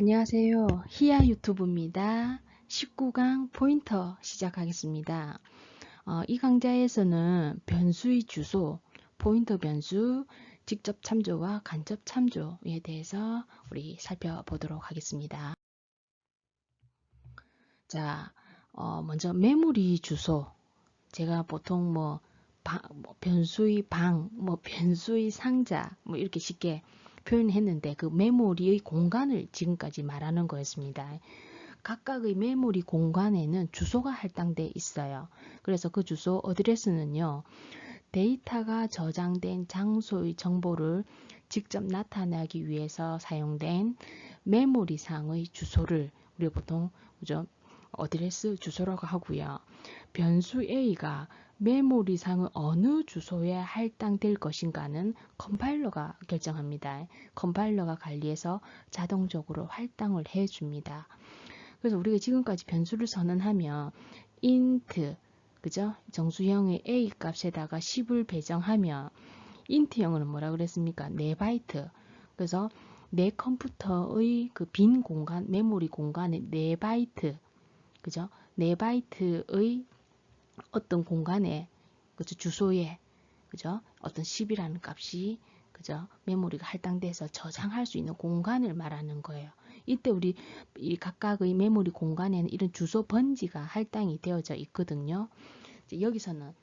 안녕하세요. 히야 유튜브입니다. 19강 포인터 시작하겠습니다. 이 강좌에서는 변수의 주소, 포인터 변수, 직접 참조와 간접 참조에 대해서 우리 살펴보도록 하겠습니다. 자, 먼저 메모리 주소. 제가 보통 변수의 방, 변수의 상자, 이렇게 쉽게 표현했는데 그 메모리의 공간을 지금까지 말하는 거였습니다. 각각의 메모리 공간에는 주소가 할당돼 있어요. 그래서 그 주소 어드레스는요, 데이터가 저장된 장소의 정보를 직접 나타내기 위해서 사용된 메모리상의 주소를 우리가 보통 어드레스 주소라고 하고요. 변수 A가 메모리상의 어느 주소에 할당될 것인가는 컴파일러가 결정합니다. 컴파일러가 관리해서 자동적으로 할당을 해줍니다. 그래서 우리가 지금까지 변수를 선언하면 int, 그죠? 정수형의 A 값에다가 10을 배정하면 int형은 뭐라 그랬습니까? 4바이트. 그래서 내 컴퓨터의 그 빈 공간, 메모리 공간에 4바이트, 그죠? 4바이트의 어떤 공간에, 그죠? 주소에, 그죠? 어떤 10이라는 값이, 그죠? 메모리가 할당돼서 저장할 수 있는 공간을 말하는 거예요. 이때 우리 이 각각의 메모리 공간에는 이런 주소 번지가 할당이 되어져 있거든요. 여기서는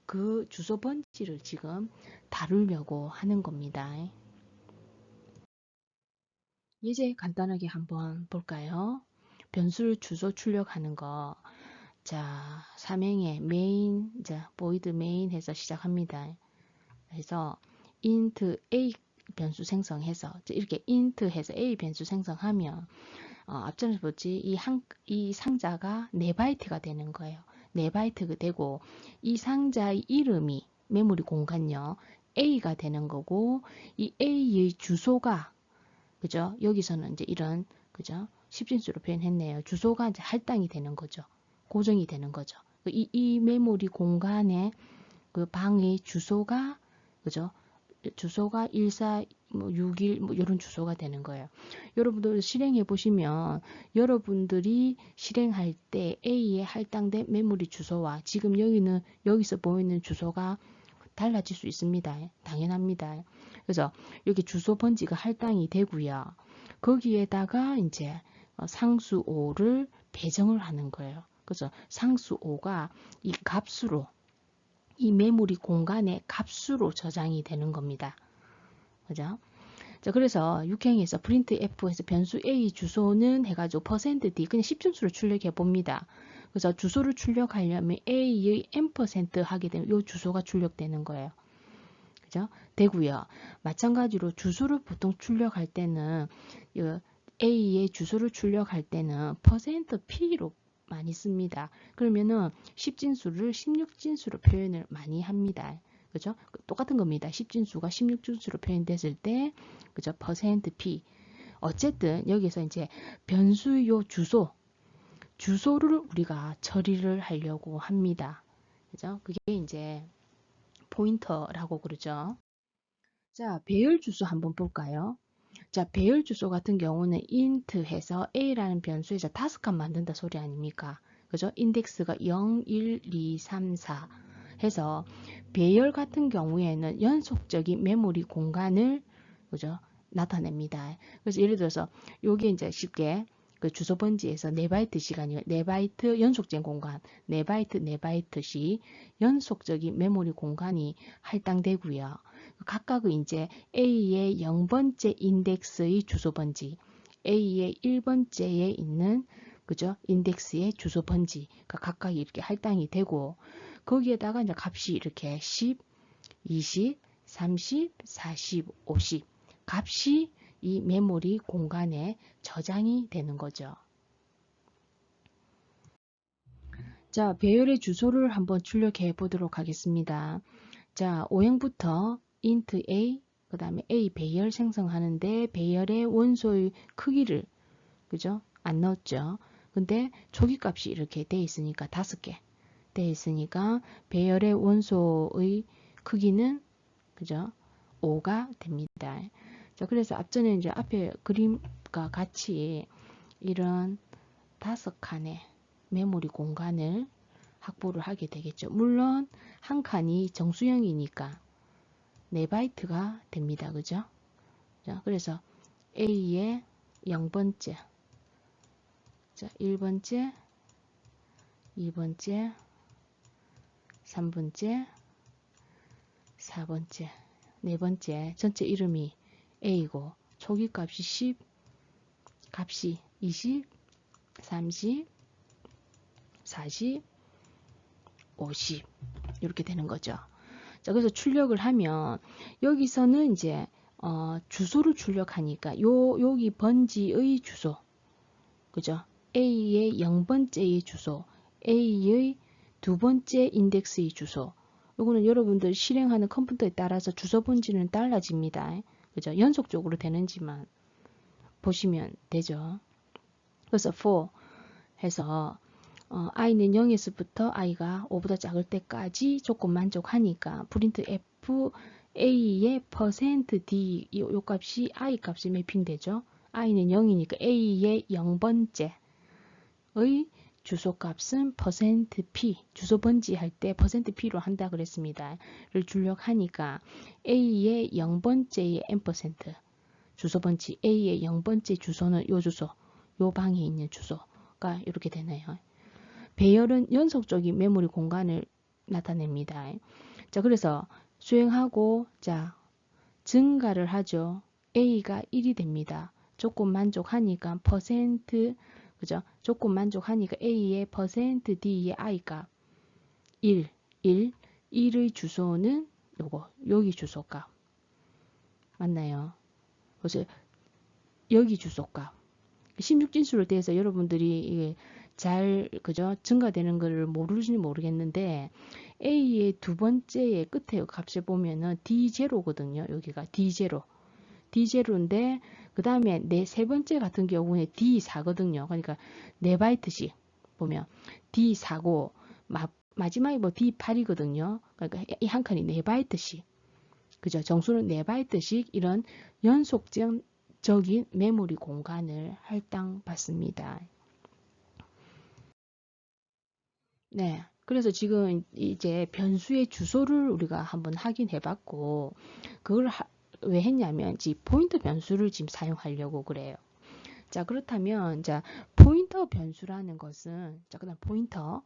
그 주소 번지를 지금 다루려고 하는 겁니다. 이제 간단하게 한번 볼까요? 변수 주소 출력하는 거. 자, 삼행에 main, 자, void main 해서 시작합니다. 그래서 int a 변수 생성해서 이렇게 int 해서 a 변수 생성하면 앞전에 보지 이 상자가 4바이트가 되는 거예요. 4바이트가 되고 이 상자의 이름이 메모리 공간요. A가 되는 거고 이 A의 주소가 그죠? 여기서는 이제 이런 그죠? 10진수로 표현했네요. 주소가 이제 할당이 되는 거죠. 고정이 되는 거죠. 이 메모리 공간에 그 방의 주소가 그죠? 주소가 1461 이런 주소가 되는 거예요. 여러분들 실행해 보시면 여러분들이 실행할 때 A에 할당된 메모리 주소와 지금 여기서 보이는 주소가 달라질 수 있습니다. 당연합니다. 그래서 여기 주소 번지가 할당이 되고요. 거기에다가 이제 상수 5를 배정을 하는 거예요. 그래서 상수 5가 이 값으로 이 메모리 공간의 값으로 저장이 되는 겁니다. 그죠? 자, 그래서 육행에서 printf에서 변수 a 주소는 해가지고 %d 그냥 10진수로 출력해 봅니다. 그래서 주소를 출력하려면 a의 n% 하게 되면 이 주소가 출력되는 거예요. 그죠? 되고요. 마찬가지로 주소를 보통 출력할 때는 a의 주소를 출력할 때는 %p로 많이 씁니다. 그러면은 10진수를 16진수로 표현을 많이 합니다. 그죠? 똑같은 겁니다. 10진수가 16진수로 표현됐을 때, 그죠? %p. 어쨌든 여기서 이제 변수의 주소를 우리가 처리를 하려고 합니다. 그죠? 그게 이제 포인터라고 그러죠. 자, 배열 주소 한번 볼까요? 자, 배열 주소 같은 경우는 int 해서 a라는 변수에서 5칸 만든다 소리 아닙니까? 그죠? 인덱스가 0, 1, 2, 3, 4 해서 배열 같은 경우에는 연속적인 메모리 공간을 그죠? 나타냅니다. 그래서 예를 들어서 여기 이제 쉽게 그 주소 번지에서 4바이트 시간이요. 4바이트 연속된 공간, 4바이트, 4바이트씩 연속적인 메모리 공간이 할당되고요. 각각의 이제 A의 0번째 인덱스의 주소 번지, A의 1번째에 있는 그죠? 인덱스의 주소 번지가 각각 이렇게 할당이 되고 거기에다가 이제 값이 이렇게 10, 20, 30, 40, 50 값이 이 메모리 공간에 저장이 되는 거죠. 자, 배열의 주소를 한번 출력해 보도록 하겠습니다. 자, 오행부터 int a, 그 다음에 a 배열 생성하는데 배열의 원소의 크기를, 그죠? 안 넣었죠. 근데 초기값이 이렇게 돼 있으니까 5개 돼 있으니까 배열의 원소의 크기는, 그죠? 5가 됩니다. 자, 그래서 앞전에 이제 앞에 그림과 같이 이런 5칸의 메모리 공간을 확보를 하게 되겠죠. 물론 한 칸이 정수형이니까 4바이트가 됩니다. 그죠? 자, 그래서 A의 0번째, 자, 1번째, 2번째, 3번째, 4번째, 4번째 전체 이름이 A고 초기 값이 10, 값이 20, 30, 40, 50 이렇게 되는 거죠. 자, 그래서 출력을 하면 여기서는 이제 주소를 출력하니까 여기 번지의 주소, 그죠? A의 0번째의 주소, A의 2번째 인덱스의 주소. 요거는 여러분들 실행하는 컴퓨터에 따라서 주소 번지는 달라집니다. 그죠? 연속적으로 되는지만 보시면 되죠. 그래서 for 해서 i는 0에서부터 i가 5보다 작을 때까지 조건 만족하니까 프린트 f a의 %d 요 값이 i 값이 매핑되죠. i는 0이니까 a의 0번째의 주소값은 %p 주소 번지할 때 %p로 한다 그랬습니다. 를 출력하니까 a의 0번째의 n% 주소 번지 a의 0번째 주소는 요 주소, 요 방에 있는 주소가 이렇게 되네요. 배열은 연속적인 메모리 공간을 나타냅니다. 자, 그래서 수행하고 자 증가를 하죠. A가 1이 됩니다. 조건 만족하니까 %, 그죠? 조건 만족하니까 A의 %D의 I값 1, 1의 주소는 요거, 여기 주소값. 맞나요? 그래서 여기 주소값. 16진수를 대해서 여러분들이 이게 잘 그죠 증가되는 거를 모르시는 모르겠는데 A의 2번째의 끝에 값을 보면은 D0거든요. 여기가 D0인데 그 다음에 세 번째 같은 경우에 D4거든요. 그러니까 4바이트씩 보면 D4고 마지막에 뭐 D8이거든요. 그러니까 이 한 칸이 4바이트씩 그죠? 정수는 4바이트씩 이런 연속적인 메모리 공간을 할당받습니다. 네. 그래서 지금 이제 변수의 주소를 우리가 한번 확인해 봤고, 그걸 왜 했냐면, 포인터 변수를 지금 사용하려고 그래요. 자, 그렇다면, 자, 포인터 변수라는 것은, 자, 그 다음 포인터.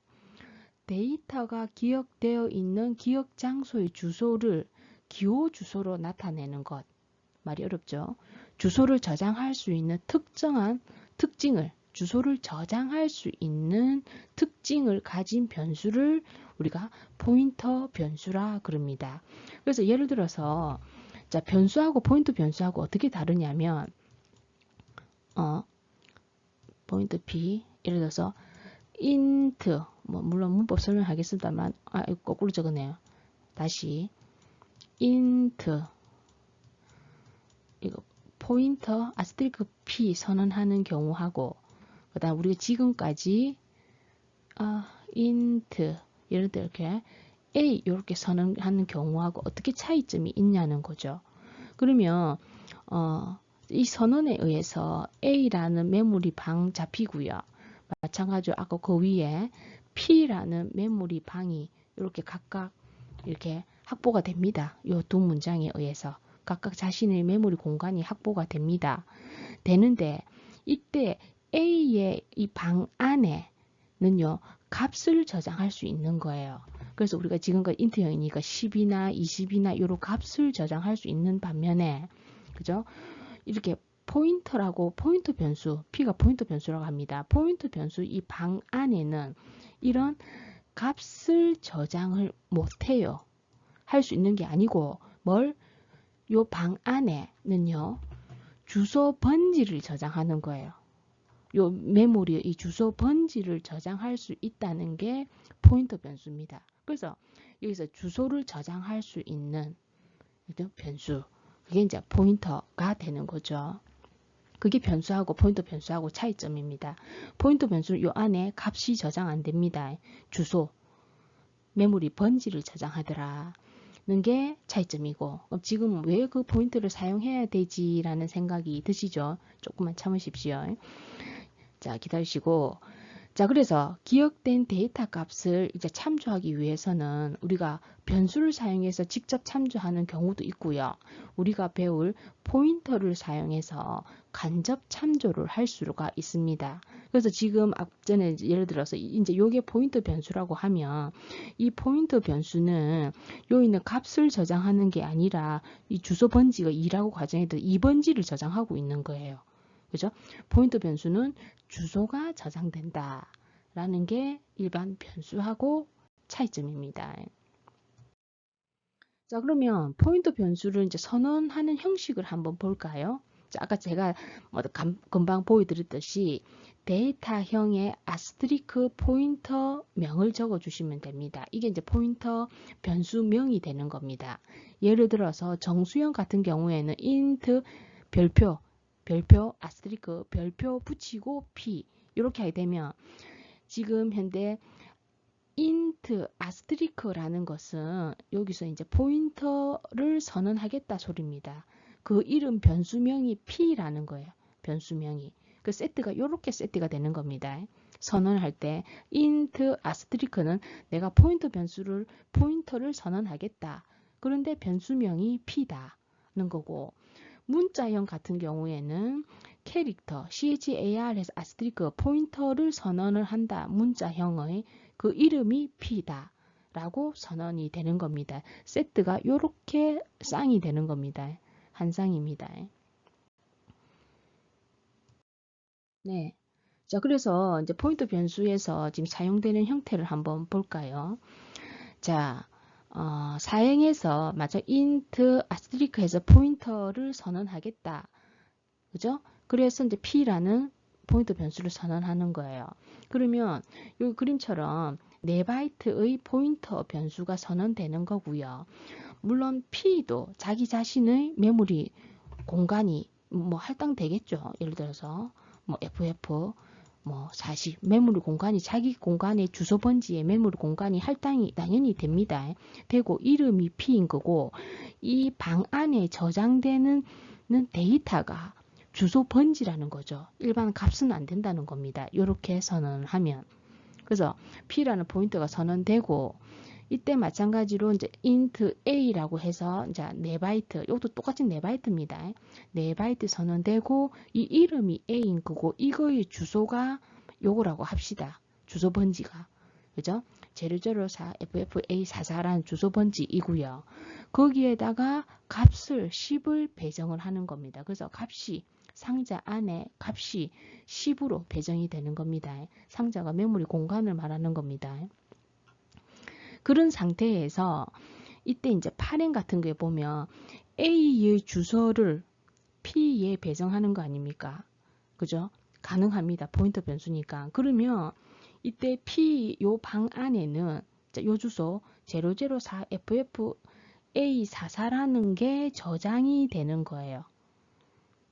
데이터가 기억되어 있는 기억 장소의 주소를 기호 주소로 나타내는 것. 말이 어렵죠. 주소를 저장할 수 있는 특정한 특징을 주소를 저장할 수 있는 특징을 가진 변수를 우리가 포인터 변수라 그럽니다. 그래서 예를 들어서 자 변수하고 포인터 변수하고 어떻게 다르냐면 포인트 p 예를 들어서 int 뭐 물론 문법 설명하겠습니다만 거꾸로 적었네요. 다시 int 이거 포인터 아스테리크 p 선언하는 경우하고 그 다음 우리가 지금까지 int 예를 들어 이렇게 a 이렇게 선언하는 경우하고 어떻게 차이점이 있냐는 거죠. 그러면 이 선언에 의해서 a라는 메모리 방 잡히고요. 마찬가지로 아까 그 위에 p라는 메모리 방이 이렇게 각각 이렇게 확보가 됩니다. 이 두 문장에 의해서 각각 자신의 메모리 공간이 확보가 됩니다. 되는데 이때 A의 이 방 안에는요 값을 저장할 수 있는 거예요. 그래서 우리가 지금까지 인트형이니까 10이나 20이나 이런 값을 저장할 수 있는 반면에 그죠? 이렇게 포인터라고 포인터 변수 P가 포인터 변수라고 합니다. 포인터 변수 이 방 안에는 이런 값을 저장을 못해요. 할 수 있는 게 아니고 요 방 안에는요 주소 번지를 저장하는 거예요. 요 메모리의 이 주소 번지를 저장할 수 있다는 게 포인터 변수입니다. 그래서 여기서 주소를 저장할 수 있는 변수 그게 이제 포인터가 되는 거죠. 그게 변수하고 포인터 변수하고 차이점입니다. 포인터 변수는 요 안에 값이 저장 안 됩니다. 주소 메모리 번지를 저장하더라. 게 차이점이고, 그럼 지금 왜 그 포인트를 사용해야 되지라는 생각이 드시죠? 조금만 참으십시오. 자, 기다리시고. 자, 그래서 기억된 데이터 값을 이제 참조하기 위해서는 우리가 변수를 사용해서 직접 참조하는 경우도 있고요. 우리가 배울 포인터를 사용해서 간접 참조를 할 수가 있습니다. 그래서 지금 앞전에 예를 들어서 이제 요게 포인터 변수라고 하면 이 포인터 변수는 요 있는 값을 저장하는 게 아니라 이 주소 번지가 2라고 가정해도 2번지를 저장하고 있는 거예요. 그죠? 포인터 변수는 주소가 저장된다 라는 게 일반 변수하고 차이점입니다. 자, 그러면 포인터 변수를 이제 선언하는 형식을 한번 볼까요? 자, 아까 제가 금방 보여드렸듯이 데이터형의 아스트리크 포인터 명을 적어 주시면 됩니다. 이게 이제 포인터 변수명이 되는 겁니다. 예를 들어서 정수형 같은 경우에는 int 별표 아스트리크 별표 붙이고 p 이렇게 하게 되면 지금 현재 int 아스트리크라는 것은 여기서 이제 포인터를 선언하겠다 소리입니다. 그 이름 변수명이 p라는 거예요. 변수명이. 그 세트가 이렇게 세트가 되는 겁니다. 선언할 때 int 아스트리크는 내가 포인터를 선언하겠다. 그런데 변수명이 p다는 거고, 문자형 같은 경우에는 캐릭터 CHAR에서 아스트리크 포인터를 선언을 한다. 문자형의 그 이름이 p다 라고 선언이 되는 겁니다. 세트가 이렇게 쌍이 되는 겁니다. 한 쌍입니다. 네. 자, 그래서 이제 포인터 변수에서 지금 사용되는 형태를 한번 볼까요? 자, 사행에서 마저 int 아스트리크에서 포인터를 선언하겠다. 그죠? 그래서 이제 p라는 포인터 변수를 선언하는 거예요. 그러면 이 그림처럼 4바이트의 포인터 변수가 선언되는 거고요. 물론 p도 자기 자신의 메모리 공간이 뭐 할당되겠죠. 예를 들어서 뭐 ff 뭐 40 메모리 공간이 자기 공간의 주소 번지의 메모리 공간이 할당이 당연히 됩니다. 되고 이름이 p인 거고 이 방 안에 저장되는 데이터가 주소 번지라는 거죠. 일반 값은 안 된다는 겁니다. 이렇게 선언하면. 그래서 p라는 포인터가 선언되고 이때 마찬가지로 이제 int a라고 해서 이제 4바이트, 이것도 똑같이 4바이트입니다. 4바이트 선언되고 이 이름이 a인 거고 이거의 주소가 요거라고 합시다. 주소 번지가. 그죠? 004 FFA44라는 주소 번지이고요. 거기에다가 값을 10을 배정을 하는 겁니다. 그래서 값이 상자 안에 값이 10으로 배정이 되는 겁니다. 상자가 메모리 공간을 말하는 겁니다. 그런 상태에서 이때 이제 파행 같은 거에 보면 A의 주소를 P에 배정하는 거 아닙니까? 그죠? 가능합니다. 포인터 변수니까. 그러면 이때 P 요 방 안에는 요 주소 004 FFA44라는 게 저장이 되는 거예요.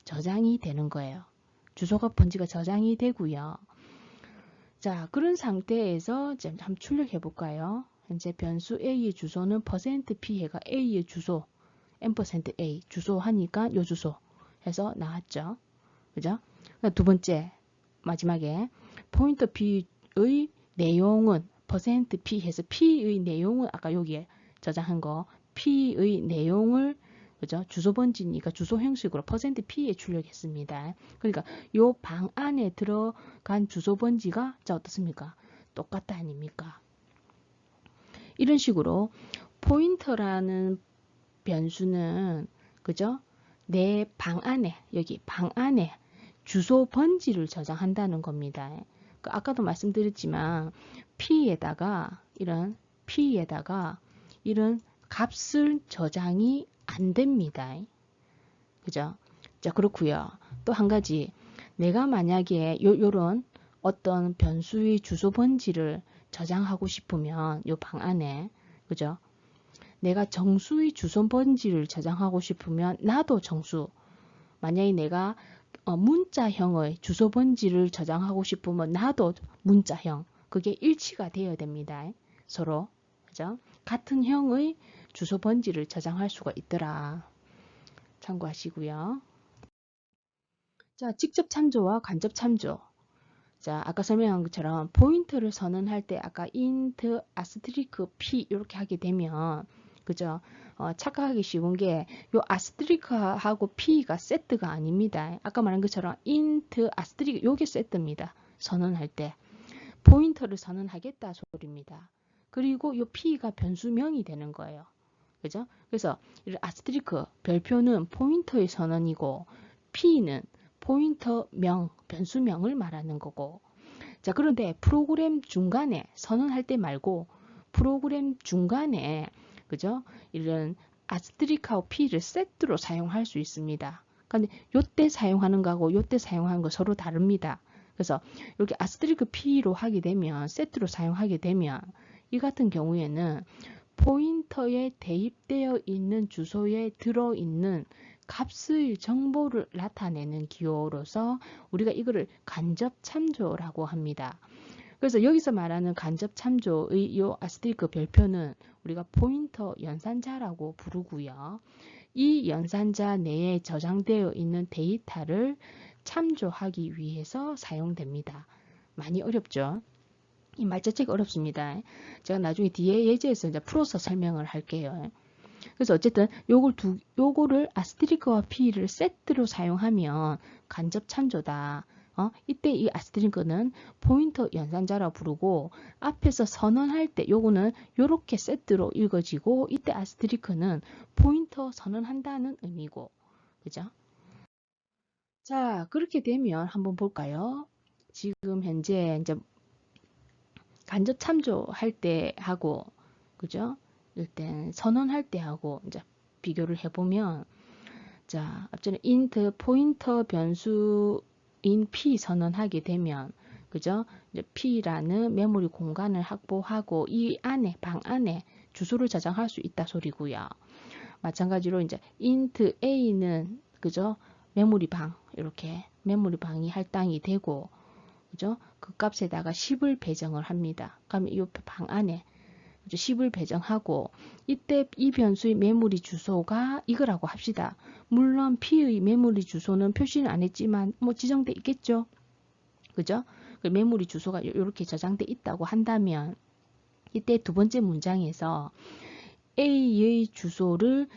저장이 되는 거예요. 주소가 번지가 저장이 되고요. 자, 그런 상태에서 이제 한번 출력해 볼까요? 현재 변수 A의 주소는 %p 해가 A의 주소 %A 주소 하니까 요 주소 해서 나왔죠. 그죠? 두 번째 마지막에 포인터 P의 내용은 %p 해서 P의 내용은 아까 여기에 저장한 거 P의 내용을 그죠? 주소 번지니까 주소 형식으로 %p에 출력했습니다. 그러니까 요 방 안에 들어간 주소 번지가 자 어떻습니까? 똑같다 아닙니까? 이런 식으로 포인터라는 변수는 그죠? 내 방 안에 여기 방 안에 주소 번지를 저장한다는 겁니다. 아까도 말씀드렸지만 p에다가 이런 값을 저장이 안 됩니다. 그죠? 자, 그렇고요. 또 한 가지 내가 만약에 요런 어떤 변수의 주소 번지를 저장하고 싶으면 요 방 안에 그죠? 내가 정수의 주소 번지를 저장하고 싶으면 나도 정수. 만약에 내가 문자형의 주소 번지를 저장하고 싶으면 나도 문자형. 그게 일치가 되어야 됩니다. 서로. 그죠? 같은 형의 주소 번지를 저장할 수가 있더라. 참고하시고요. 자, 직접 참조와 간접 참조. 자, 아까 설명한 것처럼 포인터를 선언할 때 아까 int asterisk p 이렇게 하게 되면 그죠? 착각하기 쉬운 게 요 아스트리크하고 p가 세트가 아닙니다. 아까 말한 것처럼 int asterisk 요게 세트입니다. 선언할 때 포인터를 선언하겠다 소리입니다. 그리고 요 p가 변수명이 되는 거예요. 그죠? 그래서 이 아스트리크 별표는 포인터의 선언이고 p는 포인터명, 변수명을 말하는 거고. 자, 그런데 프로그램 중간에 선언할 때 말고 프로그램 중간에 그죠? 이런 아스트리크하고 p를 세트로 사용할 수 있습니다. 근데 요때 사용하는 거하고 요때 사용하는 거 서로 다릅니다. 그래서 이렇게 아스트리크 p로 하게 되면 세트로 사용하게 되면 이 같은 경우에는 포인터에 대입되어 있는 주소에 들어있는 값의 정보를 나타내는 기호로서 우리가 이거를 간접 참조라고 합니다. 그래서 여기서 말하는 간접 참조의 이 아스테리크 별표는 우리가 포인터 연산자라고 부르고요. 이 연산자 내에 저장되어 있는 데이터를 참조하기 위해서 사용됩니다. 많이 어렵죠? 이 말 자체가 어렵습니다. 제가 나중에 뒤에 예제에서 이제 풀어서 설명을 할게요. 그래서 어쨌든 요거를 아스테리크와 p를 세트로 사용하면 간접 참조다. 이때 이 아스테리크는 포인터 연산자라 부르고 앞에서 선언할 때 요거는 요렇게 세트로 읽어지고 이때 아스테리크는 포인터 선언한다는 의미고. 그죠? 자, 그렇게 되면 한번 볼까요? 지금 현재 이제 간접 참조할 때 하고 그죠? 일단 선언할 때 하고 이제 비교를 해보면 자, 앞전에 int 포인터 변수인 p 선언하게 되면 그죠? 이제 p라는 메모리 공간을 확보하고 이 안에 방 안에 주소를 저장할 수 있다 소리고요. 마찬가지로 이제 int a는 그죠? 메모리 방 이렇게 메모리 방이 할당이 되고 그죠? 그 값에다가 10을 배정을 합니다. 그러면 이 방 안에 10을 배정하고 이때 이 변수의 메모리 주소가 이거라고 합시다. 물론 p의 메모리 주소는 표시는 안 했지만 뭐 지정돼 있겠죠. 그죠? 그 메모리 주소가 이렇게 저장돼 있다고 한다면 이때 두 번째 문장에서 a의 주소를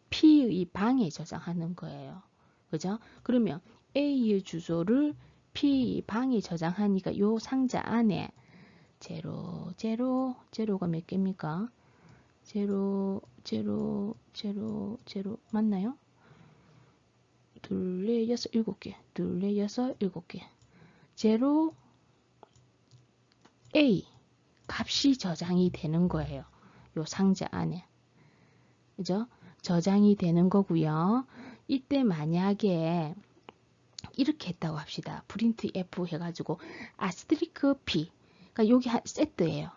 p의 방에 저장하는 거예요. 그죠? 그러면 a의 주소를 p 방에 저장하니까 요 상자 안에 제로가 몇 개입니까? 제로 맞나요? 둘, 넷, 여섯, 일곱 개. 둘, 넷, 여섯, 일곱 개. 제로 A 값이 저장이 되는 거예요. 요 상자 안에. 그죠? 저장이 되는 거고요. 이때 만약에 이렇게 했다고 합시다. 프린트 F 해가지고 아스테리크 P. 그러니까 여기 세트예요.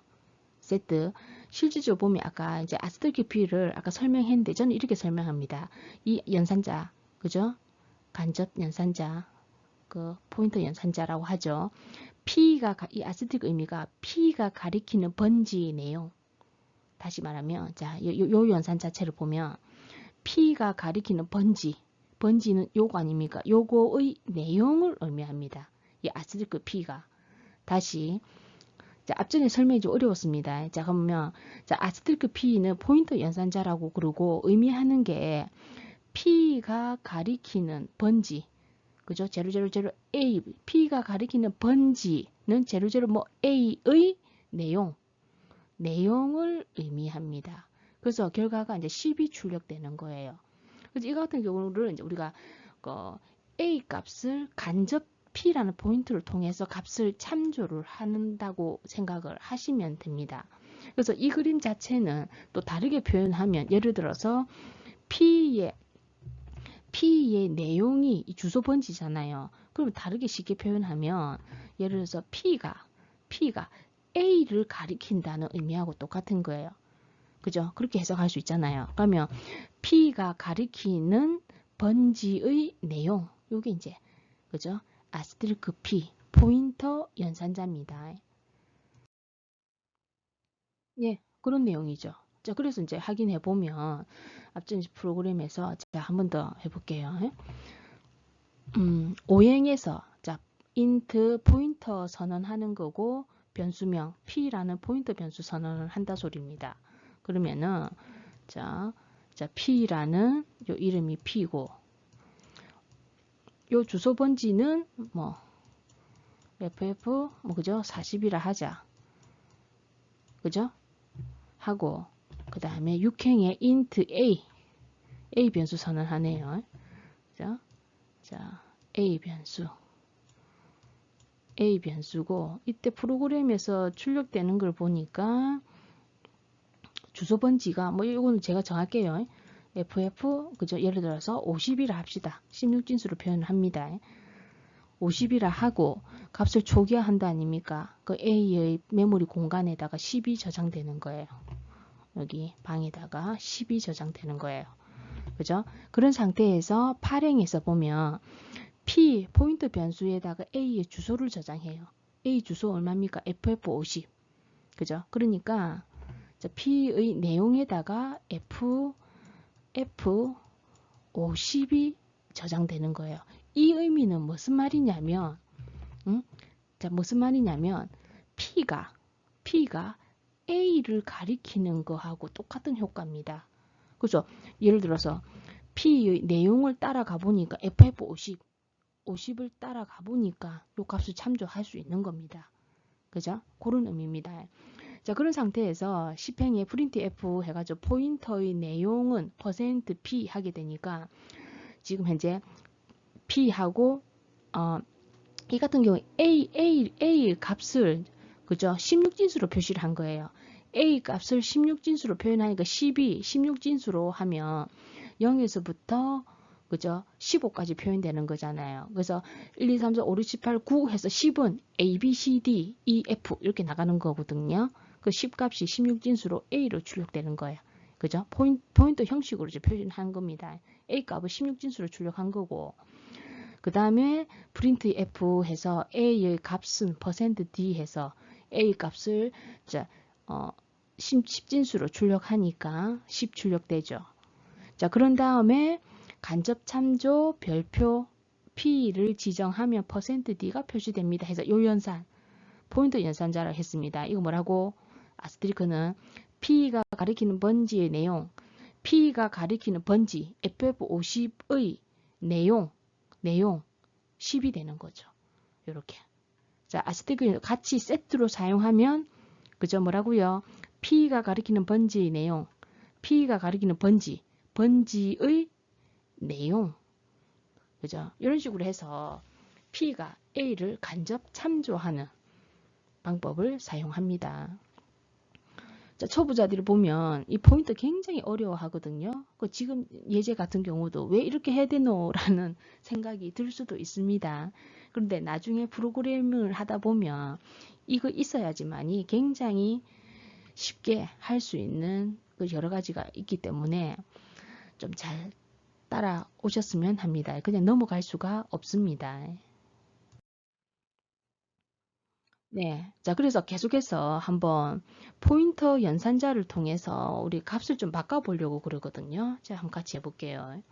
세트. 실질적으로 보면 아까 이제 아스테리크 P를 아까 설명했는데 저는 이렇게 설명합니다. 이 연산자, 그죠? 간접 연산자, 그 포인터 연산자라고 하죠. P가 이 아스테리크 의미가 P가 가리키는 번지 내용. 다시 말하면 자, 요 연산 자체를 보면 P가 가리키는 번지는 요거 아닙니까? 요거의 내용을 의미합니다. 이 아스테리크 P가. 다시 자, 앞전에 설명이 좀 어려웠습니다. 자, 그러면 자, 아스테리크 P는 포인터 연산자라고 그러고 의미하는 게 P가 가리키는 번지 그죠? 000A P가 가리키는 번지는 00 뭐 A의 내용을 의미합니다. 그래서 결과가 이제 10이 출력되는 거예요. 그래서 이 같은 경우를 이제 우리가 A 값을 간접 P라는 포인트를 통해서 값을 참조를 한다고 생각을 하시면 됩니다. 그래서 이 그림 자체는 또 다르게 표현하면 예를 들어서 P의 내용이 주소 번지잖아요. 그럼 다르게 쉽게 표현하면 예를 들어서 P가 A를 가리킨다는 의미하고 똑같은 거예요. 그죠? 그렇게 해석할 수 있잖아요. 그러면 P가 가리키는 번지의 내용 요게 이제 그죠? 아스테리크 P 포인터 연산자입니다. 예, 그런 내용이죠. 자, 그래서 이제 확인해 보면 앞전 프로그램에서 자, 한 번 더 해볼게요. 오행에서 자, int 포인터 선언하는 거고 변수명 p라는 포인터 변수 선언을 한다 소리입니다. 그러면은 자 p라는 요 이름이 p고 요 주소 번지는 뭐 ff 뭐 그죠? 40이라 하자. 그죠? 하고 그 다음에 육행에 int a 변수 선언하네요. 자, a 변수고 이때 프로그램에서 출력되는 걸 보니까 주소 번지가 뭐 이거는 제가 정할게요. ff 그죠? 예를 들어서 50이라 합시다. 16진수로 표현을 합니다. 50이라 하고 값을 초기화한다 아닙니까? 그 A의 메모리 공간에다가 10이 저장되는 거예요. 여기 방에다가 10이 저장되는 거예요. 그죠? 그런 상태에서 발행해서 보면 P 포인터 변수에다가 A의 주소를 저장해요. A 주소 얼마입니까? FF50. 그죠? 그러니까 P의 내용에다가 F50이 저장되는 거예요. 이 의미는 무슨 말이냐면, 자, 무슨 말이냐면, P가 A를 가리키는 거하고 똑같은 효과입니다. 그죠? 예를 들어서, P의 내용을 따라가 보니까, FF50을 따라가 보니까, 이 값을 참조할 수 있는 겁니다. 그죠? 그런 의미입니다. 자, 그런 상태에서 시행에 printf 해가지고 포인터의 내용은 %p 하게 되니까, 지금 현재 P하고 이 같은 경우에 A 값을 그죠? 16진수로 표시를 한 거예요. A 값을 16진수로 표현하니까 16진수로 하면 0에서부터 그죠? 15까지 표현되는 거잖아요. 그래서 1, 2, 3, 4, 5, 6, 7, 8, 9 해서 10은 A, B, C, D, E, F 이렇게 나가는 거거든요. 그 10값이 16진수로 A로 출력되는 거예요. 그죠? 포인터 형식으로 이제 표현한 겁니다. A 값을 16진수로 출력한 거고 그 다음에 printf 해서 A의 값은 %d 해서 A 값을 10진수로 출력하니까 10 출력되죠. 자, 그런 다음에 간접 참조 별표 P를 지정하면 %d가 표시됩니다. 해서 요 연산, 포인터 연산자라고 했습니다. 이거 뭐라고? 아스트리크는 P가 가리키는 번지의 내용, P가 가리키는 번지, FF50의 내용 10이 되는 거죠. 이렇게. 자, 아스트리크 같이 세트로 사용하면 그죠? 뭐라고요? P가 가리키는 번지의 내용, P가 가리키는 번지의 내용. 그죠? 이런 식으로 해서 P가 A를 간접 참조하는 방법을 사용합니다. 자, 초보자들이 보면 이 포인트 굉장히 어려워하거든요. 지금 예제 같은 경우도 왜 이렇게 해야 되노? 라는 생각이 들 수도 있습니다. 그런데 나중에 프로그램을 하다 보면 이거 있어야지만이 굉장히 쉽게 할 수 있는 여러 가지가 있기 때문에 좀 잘 따라오셨으면 합니다. 그냥 넘어갈 수가 없습니다. 네. 자, 그래서 계속해서 한번 포인터 연산자를 통해서 우리 값을 좀 바꿔보려고 그러거든요. 자, 한번 같이 해볼게요.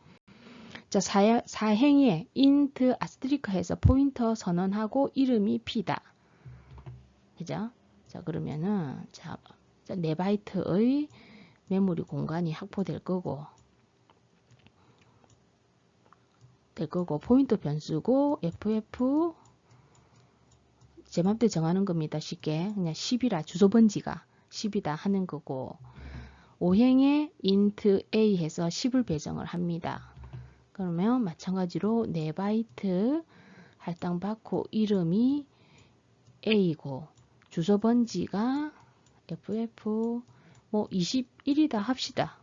자, 사행에 int 아스트리크 해서 포인터 선언하고 이름이 p다. 그죠? 자, 그러면은, 자, 4바이트의 메모리 공간이 확보될 거고, 포인터 변수고, ff, 제 맘대로 정하는 겁니다. 쉽게. 그냥 10이라, 주소 번지가 10이다 하는 거고, 오행에 int a 해서 10을 배정을 합니다. 그러면 마찬가지로 4바이트 할당받고 이름이 a고, 주소 번지가 ff 뭐 21이다 합시다.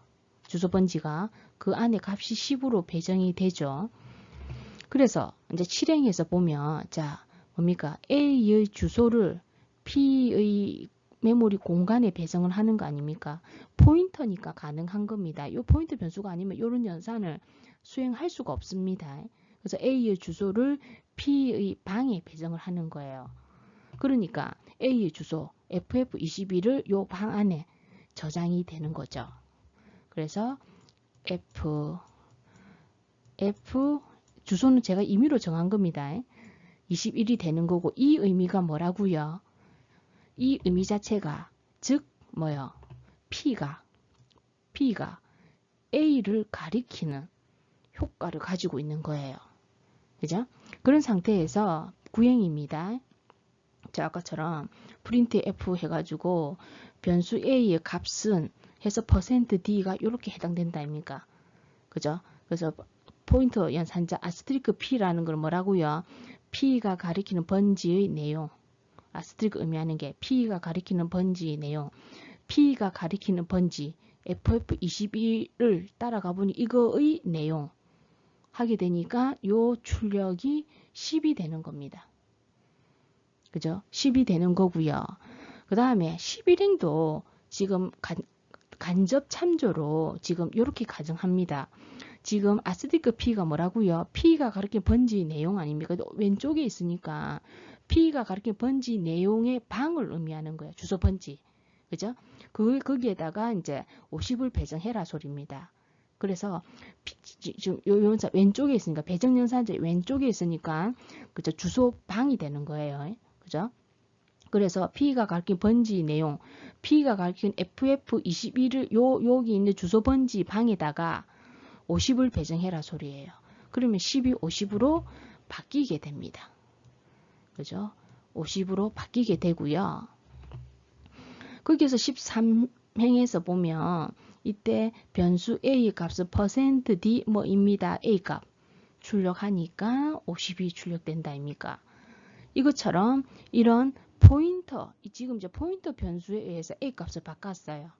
주소 번지가 그 안에 값이 10으로 배정이 되죠. 그래서 이제 실행해서 보면 자, 뭡니까? A의 주소를 P의 메모리 공간에 배정을 하는 거 아닙니까? 포인터니까 가능한 겁니다. 이 포인터 변수가 아니면 이런 연산을 수행할 수가 없습니다. 그래서 A의 주소를 P의 방에 배정을 하는 거예요. 그러니까 A의 주소 FF21을 요 방 안에 저장이 되는 거죠. 그래서 F 주소는 제가 임의로 정한 겁니다. 21이 되는 거고 이 의미가 뭐라고요? 이 의미 자체가 즉 뭐요? P가 A를 가리키는 효과를 가지고 있는 거예요. 그죠? 그런 상태에서 구행입니다. 자, 아까처럼 프린트 F 해가지고 변수 A의 값은 해서 %D가 이렇게 해당된다 아닙니까? 그죠? 그래서 포인터 연산자 아스테리크 P라는 걸 뭐라고요? P가 가리키는 번지의 내용. 아스테리크 의미하는 게 P가 가리키는 번지의 내용. P가 가리키는 번지 FF21을 따라가 보니 이거의 내용 하게 되니까 요 출력이 10이 되는 겁니다. 그죠? 10이 되는 거고요. 그 다음에 11행도 지금 간접 참조로 지금 이렇게 가정합니다. 지금 아스테리크 P가 뭐라고요? P가 가리키는 번지 내용 아닙니까? 왼쪽에 있으니까 P가 가리키는 번지 내용의 방을 의미하는 거예요. 주소 번지. 그죠? 거기에다가 이제 50을 배정해라 소리입니다. 그래서 지금 요 왼쪽에 있으니까 배정연산자 왼쪽에 있으니까 그죠? 주소 방이 되는 거예요. 그죠? 그래서 P가 가리킨 번지 내용, P가 가리킨 FF21을 여기 있는 주소 번지 방에다가 50을 배정해라 소리예요. 그러면 10이 50으로 바뀌게 됩니다. 그죠? 50으로 바뀌게 되고요. 거기에서 13행에서 보면 이때 변수 A의 값은 %D 뭐입니다. A 값 출력하니까 50이 출력된다입니까? 이것처럼 이런 포인터, 지금 이제 포인터 변수에 의해서 A 값을 바꿨어요.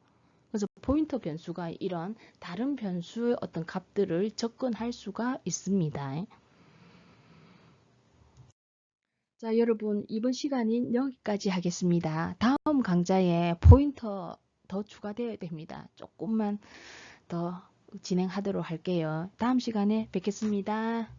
그래서 포인터 변수가 이런 다른 변수의 어떤 값들을 접근할 수가 있습니다. 자, 여러분 이번 시간은 여기까지 하겠습니다. 다음 강좌에 포인터 더 추가되어야 됩니다. 조금만 더 진행하도록 할게요. 다음 시간에 뵙겠습니다.